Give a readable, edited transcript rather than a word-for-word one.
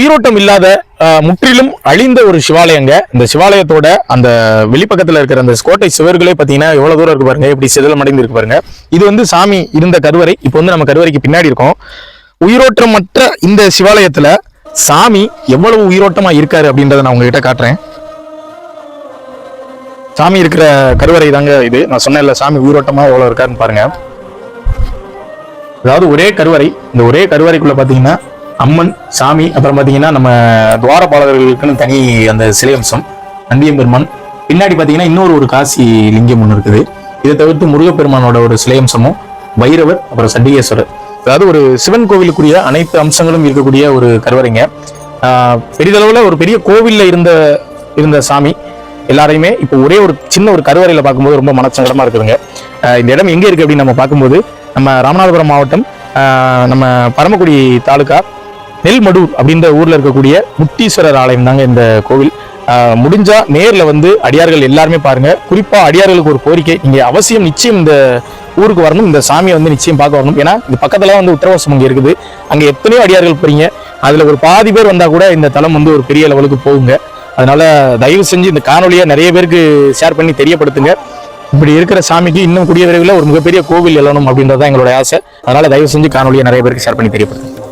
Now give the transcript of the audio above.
உயிரோட்டம் இல்லாத முற்றிலும் அழிந்த ஒரு சிவாலயங்க. இந்த சிவாலயத்தோட அந்த வெளிப்பக்கத்துல இருக்கிற அந்த கோட்டை சுவர்களே பாத்தீங்கன்னா எவ்வளவு தூரம் இருக்கு பாருங்க, எப்படி சிதலம் அடைந்து இருக்கு பாருங்க. இது வந்து சாமி இருந்த கருவறை. இப்போ வந்து நம்ம கருவறைக்கு பின்னாடி இருக்கோம். உயிரோட்டமற்ற இந்த சிவாலயத்துல சாமி எவ்வளவு உயிரோட்டமா இருக்காரு அப்படின்றத நான் உங்ககிட்ட காட்டுறேன். சாமி இருக்கிற கருவறை தாங்க இது. நான் சொன்னேன்ல சாமி உயிரோட்டமா எவ்வளவு இருக்காருன்னு பாருங்க. அதாவது ஒரே கருவறை. இந்த ஒரே கருவறைக்குள்ள பாத்தீங்கன்னா அம்மன், சாமி, அப்புறம் பாத்தீங்கன்னா நம்ம துவாரபாலகர்களுக்குன்னு தனி அந்த சிலை அம்சம், நந்தியம்பெருமான். பின்னாடி பாத்தீங்கன்னா இன்னொரு ஒரு காசி லிங்கம் ஒன்று இருக்குது. இதை தவிர்த்து முருகப்பெருமானோட ஒரு சிலை அம்சமும், பைரவர், அப்புறம் சண்டிகேஸ்வரர். அதாவது ஒரு சிவன் கோவிலுக்குரிய அனைத்து அம்சங்களும் இருக்கக்கூடிய ஒரு கருவறைங்க. பெரிதளவுல ஒரு பெரிய கோவில்ல இருந்த சாமி எல்லாரையுமே இப்போ ஒரே ஒரு சின்ன ஒரு கருவறையில பார்க்கும்போது ரொம்ப மனச்சங்கடமா இருக்குதுங்க. இந்த இடம் எங்க இருக்கு அப்படின்னு நம்ம பார்க்கும்போது நம்ம ராமநாதபுரம் மாவட்டம், நம்ம பரமக்குடி தாலுகா நெல்மடூர் அப்படின்ற ஊர்ல இருக்கக்கூடிய முத்தீஸ்வரர் ஆலயம் தாங்க இந்த கோவில். முடிஞ்சா நேர்ல வந்து அடியார்கள் எல்லாருமே பாருங்க. குறிப்பா அடியார்களுக்கு ஒரு கோரிக்கை, நீங்க அவசியம் நிச்சயம் இந்த ஊருக்கு வரணும், இந்த சாமியை வந்து நிச்சயம் பார்க்க வரணும். ஏன்னா இந்த பக்கத்துல வந்து உத்தரவாசம் அங்கே இருக்குது. அங்க எத்தனையோ அடியார்கள் போறீங்க, அதுல ஒரு பாதி பேர் வந்தா கூட இந்த தலம் வந்து ஒரு பெரிய லெவலுக்கு போகுங்க. அதனால தயவு செஞ்சு இந்த காணொலியை நிறைய பேருக்கு ஷேர் பண்ணி தெரியப்படுத்துங்க. இப்படி இருக்கிற சாமிக்கு இன்னும் கூடிய விரைவில் ஒரு மிகப்பெரிய கோவில் எழணும் அப்படின்றதான் எங்களோட ஆசை. அதனால தயவு செஞ்சு காணொலியை நிறைய பேருக்கு ஷேர் பண்ணி தெரியப்படுத்துங்க.